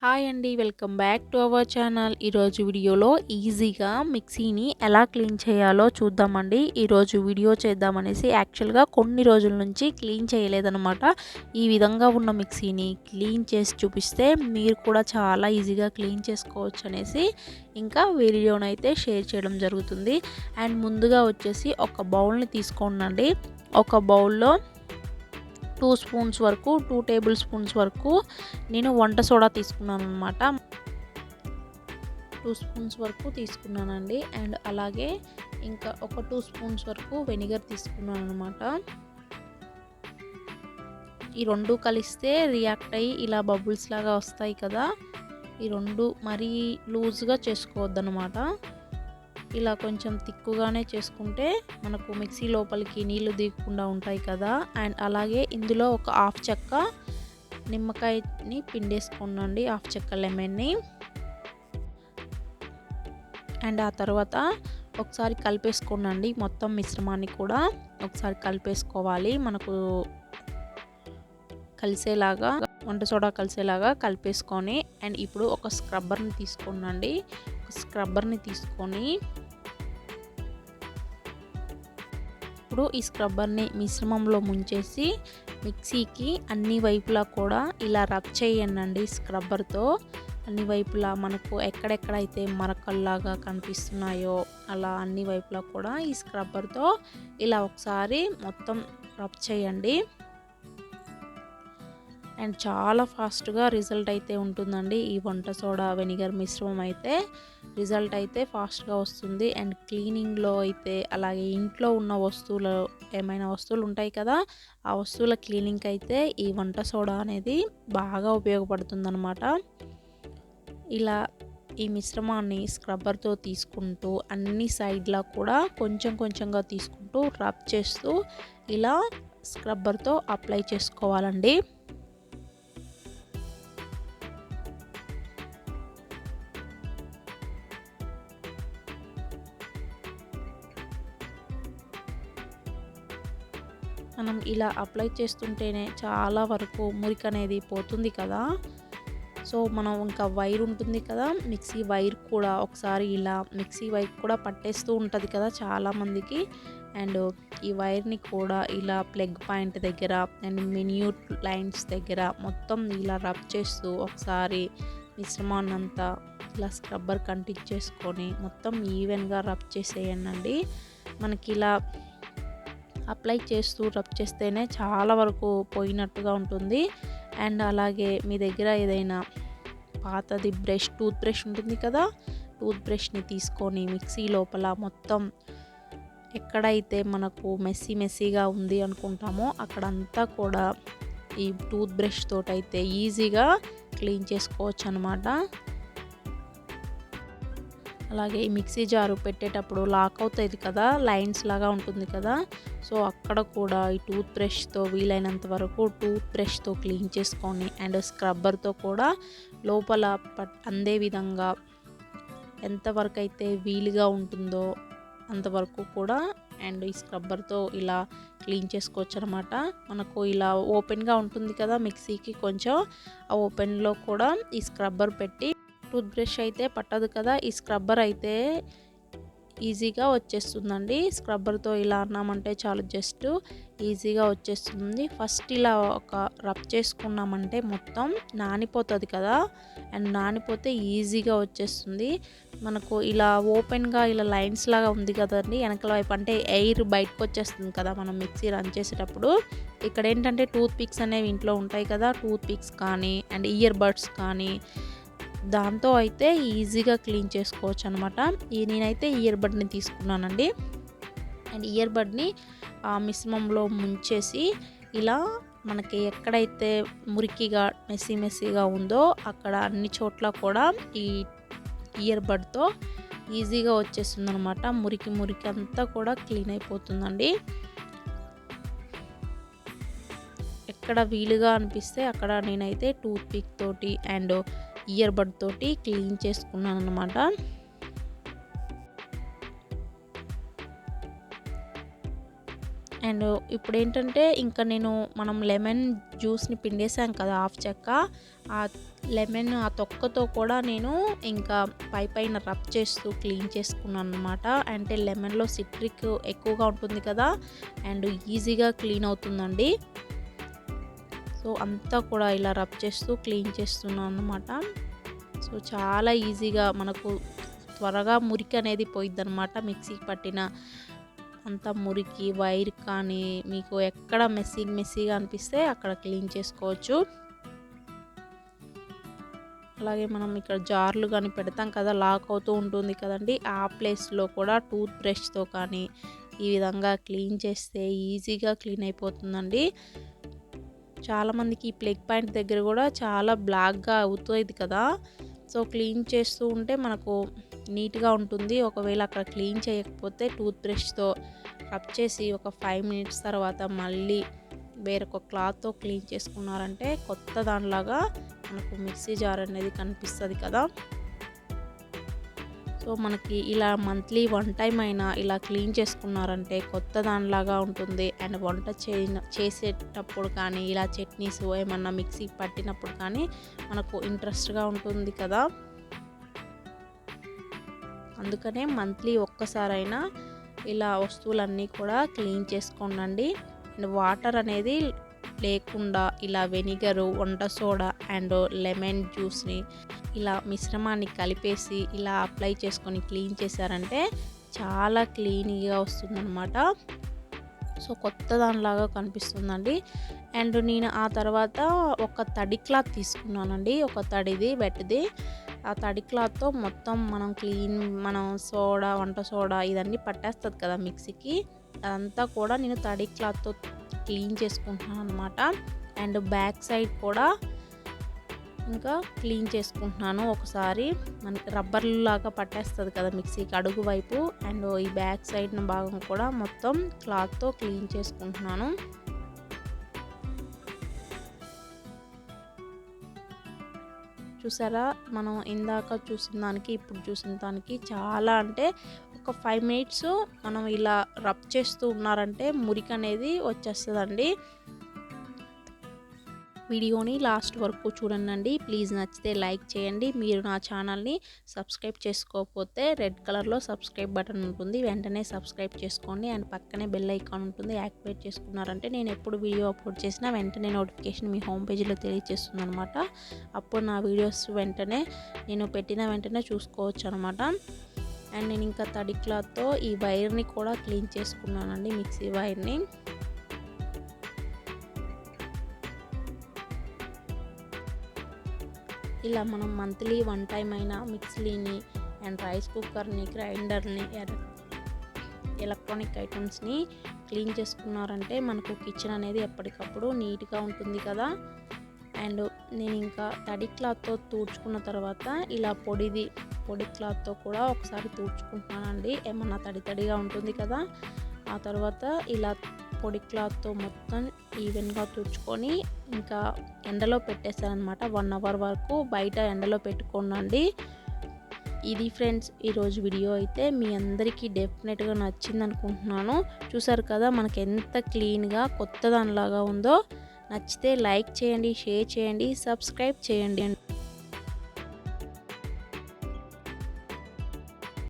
Hi అండి, welcome back to our channel. ఈరోజు వీడియోలో ఈజీగా మిక్సీని ఎలా క్లీన్ చేయాలో చూద్దామండి. ఈరోజు వీడియో చేద్దామనేసి యాక్చువల్గా కొన్ని రోజుల నుంచి క్లీన్ చేయలేదన్నమాట. ఈ విధంగా ఉన్న మిక్సీని క్లీన్ చేసి చూపిస్తే మీరు కూడా చాలా ఈజీగా క్లీన్ చేసుకోవచ్చు అనేసి ఇంకా వీడియోనైతే షేర్ చేయడం జరుగుతుంది. అండ్ ముందుగా వచ్చేసి ఒక బౌల్ని తీసుకోండి. ఒక బౌల్లో 2 స్పూన్స్ వరకు 2 టేబుల్ స్పూన్స్ వరకు నేను వంట సోడా తీసుకున్నాను అనమాట. 2 స్పూన్స్ వరకు తీసుకున్నానండి. అండ్ అలాగే ఇంకా ఒక 2 స్పూన్స్ వరకు వెనిగర్ తీసుకున్నాను అనమాట. ఈ రెండు కలిస్తే రియాక్ట్ అయ్యి ఇలా బబుల్స్ లాగా వస్తాయి కదా, ఈ రెండు మరీ లూజ్గా చేసుకోవద్దనమాట. ఇలా కొంచెం తిక్కుగానే చేసుకుంటే మనకు మిక్సీ లోపలికి నీళ్లు దిగకుండా ఉంటాయి కదా. అండ్ అలాగే ఇందులో ఒక హాఫ్ చెక్క నిమ్మకాయని పిండేసుకోండి, హాఫ్ చెక్క లెమన్ని. అండ్ ఆ తర్వాత ఒకసారి కలిపేసుకోండి, మొత్తం మిశ్రమాన్ని కూడా ఒకసారి కలిపేసుకోవాలి. మనకు కలిసేలాగా వంట సోడా కలిసేలాగా కలిపేసుకొని అండ్ ఇప్పుడు ఒక స్క్రబ్బర్ని తీసుకోండి. స్క్రబ్బర్ని తీసుకొని ఇప్పుడు ఈ స్క్రబ్బర్ని మిశ్రమంలో ముంచేసి మిక్సీకి అన్ని వైపులా కూడా ఇలా రబ్ చేయండి. స్క్రబ్బర్తో అన్ని వైపులా మనకు ఎక్కడెక్కడైతే మరకల్లాగా కనిపిస్తున్నాయో అలా అన్ని వైపులా కూడా ఈ స్క్రబ్బర్తో ఇలా ఒకసారి మొత్తం రబ్ చేయండి. అండ్ చాలా ఫాస్ట్గా రిజల్ట్ అయితే ఉంటుందండి. ఈ వంట సోడా వెనిగర్ మిశ్రమం అయితే రిజల్ట్ అయితే ఫాస్ట్గా వస్తుంది. అండ్ క్లీనింగ్లో అయితే అలాగే ఇంట్లో ఉన్న వస్తువులు ఏమైనా వస్తువులు ఉంటాయి కదా, ఆ వస్తువుల క్లీనింగ్కి అయితే ఈ వంట సోడా అనేది బాగా ఉపయోగపడుతుందన్నమాట. ఇలా ఈ మిశ్రమాన్ని స్క్రబ్బర్తో తీసుకుంటూ అన్ని సైడ్లా కూడా కొంచెం కొంచెంగా తీసుకుంటూ రబ్ చేస్తూ ఇలా స్క్రబ్బర్తో అప్లై చేసుకోవాలండి. మనం ఇలా అప్లై చేస్తుంటేనే చాలా వరకు మురికి అనేది పోతుంది కదా. సో మనం ఇంకా వైర్ ఉంటుంది కదా, మిక్సీ వైర్ కూడా ఒకసారి ఇలా మిక్సీ వైర్ కూడా పట్టేస్తూ ఉంటుంది కదా చాలామందికి. అండ్ ఈ వైర్ని కూడా ఇలా ప్లగ్ పాయింట్ దగ్గర అండ్ మిన్యూట్ లైన్స్ దగ్గర మొత్తం ఇలా రబ్ చేస్తూ ఒకసారి మిశ్రమాన్ని అంతా ఇలా స్క్రబ్బర్ కంటించేసుకొని మొత్తం ఈవెన్గా రబ్ చేసేయండి. మనకి ఇలా అప్లై చేస్తూ రబ్ చేస్తేనే చాలా వరకు పోయినట్టుగా ఉంటుంది. అండ్ అలాగే మీ దగ్గర ఏదైనా పాతది టూత్ బ్రష్ ఉంటుంది కదా, టూత్ బ్రష్ని తీసుకొని మిక్సీ లోపల మొత్తం ఎక్కడైతే మనకు మెస్సీగా ఉంది అనుకుంటామో అక్కడంతా కూడా ఈ టూత్ బ్రష్ తోటైతే ఈజీగా క్లీన్ చేసుకోవచ్చు అనమాట. అలాగే ఈ మిక్సీ జారు పెట్టేటప్పుడు లాక్ అవుతుంది కదా, లైన్స్ లాగా ఉంటుంది కదా, సో అక్కడ కూడా ఈ టూత్ బ్రష్తో వీలైనంత వరకు టూత్ బ్రష్తో క్లీన్ చేసుకొని అండ్ స్క్రబ్బర్తో కూడా లోపల అందే విధంగా ఎంతవరకు అయితే వీలుగా ఉంటుందో అంతవరకు కూడా అండ్ ఈ స్క్రబ్బర్తో ఇలా క్లీన్ చేసుకోవచ్చు అనమాట. మనకు ఇలా ఓపెన్గా ఉంటుంది కదా మిక్సీకి, కొంచెం ఆ ఓపెన్లో కూడా ఈ స్క్రబ్బర్ పెట్టి టూత్ బ్రష్ అయితే పట్టదు కదా, ఈ స్క్రబ్బర్ అయితే ఈజీగా వచ్చేస్తుందండి. స్క్రబ్బర్తో ఇలా అన్నామంటే చాలు, జస్ట్ ఈజీగా వచ్చేస్తుంది. ఫస్ట్ ఇలా ఒక రబ్ చేసుకున్నామంటే మొత్తం నానిపోతుంది కదా, అండ్ నానిపోతే ఈజీగా వచ్చేస్తుంది. మనకు ఇలా ఓపెన్గా ఇలా లైన్స్ లాగా ఉంది కదండి వెనకల వైపు, అంటే ఎయిర్ బయటకు వచ్చేస్తుంది కదా మనం మిక్సీ రన్ చేసేటప్పుడు. ఇక్కడ ఏంటంటే టూత్ పిక్స్ అనేవి ఇంట్లో ఉంటాయి కదా, టూత్ పిక్స్ కానీ అండ్ ఇయర్ బడ్స్ కానీ దాంతో అయితే ఈజీగా క్లీన్ చేసుకోవచ్చు అనమాట. నేనైతే ఇయర్ బడ్ని తీసుకున్నానండి. అండ్ ఇయర్ బడ్ని ఆ మిశ్రమంలో ముంచేసి ఇలా మనకి ఎక్కడైతే మురికిగా మెస్సీగా ఉందో అక్కడ అన్ని చోట్ల కూడా ఈ ఇయర్ బడ్తో ఈజీగా వచ్చేస్తుంది అనమాట. మురికి అంతా కూడా క్లీన్ అయిపోతుందండి. ఎక్కడ వీలుగా అనిపిస్తే అక్కడ నేనైతే టూత్ పిక్ తోటి అండ్ ఇయర్ బడ్ తోటి క్లీన్ చేసుకున్నాను అనమాట. అండ్ ఇప్పుడేంటంటే ఇంకా మనం లెమన్ జ్యూస్ని పిండేసాం కదా హాఫ్ చెక్క, ఆ లెమన్ ఆ తొక్కతో కూడా నేను ఇంకా పైన రబ్ చేస్తూ క్లీన్ చేసుకున్నాను అనమాట. అంటే లెమన్లో సిట్రిక్ ఎక్కువగా ఉంటుంది కదా అండ్ ఈజీగా క్లీన్ అవుతుందండి. సో అంతా కూడా ఇలా రబ్ చేస్తూ క్లీన్ చేస్తున్నాను అనమాట. సో చాలా ఈజీగా మనకు త్వరగా మురికి అనేది పోయిద్ది అనమాట. మిక్సీకి పట్టిన అంత మురికి వైర్ కానీ మీకు ఎక్కడ మెస్సీగా అనిపిస్తే అక్కడ క్లీన్ చేసుకోవచ్చు. అలాగే మనం ఇక్కడ జార్లు కానీ పెడతాం కదా, లాక్ అవుతూ ఉంటుంది కదండి, ఆ ప్లేస్లో కూడా టూత్ బ్రష్తో కానీ ఈ విధంగా క్లీన్ చేస్తే ఈజీగా క్లీన్ అయిపోతుందండి. చాలామందికి ఈ ప్లగ్ పాయింట్ దగ్గర కూడా చాలా బ్లాక్గా అవుతుంది కదా, సో క్లీన్ చేస్తూ ఉంటే మనకు నీట్గా ఉంటుంది. ఒకవేళ అక్కడ క్లీన్ చేయకపోతే టూత్ బ్రష్తో రబ్ చేసి ఒక 5 మినిట్స్ తర్వాత మళ్ళీ వేరొక క్లాత్తో క్లీన్ చేసుకున్నారంటే కొత్త దానిలాగా మనకు మిక్సీ జార్ అనేది కనిపిస్తుంది కదా. సో మనకి ఇలా మంత్లీ 1 టైం అయినా ఇలా క్లీన్ చేసుకున్నారంటే కొత్త దానిలాగా ఉంటుంది. అండ్ వంట చేసేటప్పుడు కానీ ఇలా చట్నీస్ ఏమన్నా మిక్సీకి పట్టినప్పుడు కానీ మనకు ఇంట్రెస్ట్గా ఉంటుంది కదా. అందుకనే మంత్లీ ఒక్కసారైనా ఇలా వస్తువులన్నీ కూడా క్లీన్ చేసుకోండి. అండ్ వాటర్ అనేది లేకుండా ఇలా వెనిగరు, వంట సోడా అండ్ లెమన్ జ్యూస్ని ఇలా మిశ్రమాన్ని కలిపేసి ఇలా అప్లై చేసుకొని క్లీన్ చేశారంటే చాలా క్లీన్గా వస్తుందన్నమాట. సో కొత్త దానిలాగా కనిపిస్తుందండి. అండ్ నేను ఆ తర్వాత ఒక తడి క్లాత్ తీసుకున్నానండి, ఒక తడిది వెట్ది. ఆ తడి క్లాత్తో మొత్తం మనం సోడా, వంట సోడా ఇదన్నీ పట్టేస్తుంది కదా మిక్సీకి, అదంతా కూడా నేను తడి క్లాత్తో క్లీన్ చేసుకుంటున్నాను అనమాట. అండ్ బ్యాక్ సైడ్ కూడా ఇంకా క్లీన్ చేసుకుంటున్నాను. ఒకసారి మనకి రబ్బర్ లాగా పట్టేస్తుంది కదా మిక్సీకి అడుగు వైపు, అండ్ ఈ బ్యాక్ సైడ్ భాగం కూడా మొత్తం క్లాత్తో క్లీన్ చేసుకుంటున్నాను. చూసారా, మనం ఇందాక చూసిన దానికి ఇప్పుడు చూసిన దానికి చాలా అంటే ఒక 5 మినిట్స్ మనం ఇలా రబ్ చేస్తూ ఉన్నారంటే మురికి అనేది వచ్చేస్తుందండి. వీడియోని లాస్ట్ వరకు చూడండి. ప్లీజ్ నచ్చితే లైక్ చేయండి. మీరు నా ఛానల్ని సబ్స్క్రైబ్ చేసుకోకపోతే రెడ్ కలర్లో సబ్స్క్రైబ్ బటన్ ఉంటుంది, వెంటనే సబ్స్క్రైబ్ చేసుకోండి. అండ్ పక్కనే బెల్ ఐకాన్ ఉంటుంది, యాక్టివేట్ చేసుకున్నారంటే నేను ఎప్పుడు వీడియో అప్లోడ్ చేసినా వెంటనే నోటిఫికేషన్ మీ హోమ్ పేజీలో తెలియజేస్తుంది అనమాట. అప్పుడు నా వీడియోస్ నేను పెట్టిన వెంటనే చూసుకోవచ్చు అనమాట. అండ్ నేను ఇంకా తడి క్లాత్తో ఈ వైర్ని కూడా క్లీన్ చేసుకున్నానండి, మిక్సీ వైర్ని. ఇలా మనం మంత్లీ 1 టైం అయినా మిక్సీని అండ్ రైస్ కుక్కర్ని, గ్రైండర్ని, ఎలక్ట్రానిక్ ఐటమ్స్ని క్లీన్ చేసుకున్నారంటే మనకు కిచెన్ అనేది ఎప్పటికప్పుడు నీట్గా ఉంటుంది కదా. అండ్ నేను ఇంకా తడి క్లాత్తో తుడుచుకున్న తర్వాత ఇలా పొడి క్లాత్తో కూడా ఒకసారి తుడుచుకుంటున్నానండి, ఏమన్నా తడిగా ఉంటుంది కదా. ఆ తర్వాత ఇలా పొడి క్లాత్తో మొత్తం ఈవెన్గా తుడుచుకొని ఇంకా ఎండలో పెట్టేసారనమాట. 1 అవర్ వరకు బయట ఎండలో పెట్టుకోండి. ఇది ఫ్రెండ్స్ ఈరోజు వీడియో అయితే మీ అందరికీ డెఫినెట్గా నచ్చింది అనుకుంటున్నాను. చూసారు కదా మనకి ఎంత క్లీన్గా కొత్త దానిలాగా ఉందో. నచ్చితే లైక్ చేయండి, షేర్ చేయండి, సబ్స్క్రైబ్ చేయండి.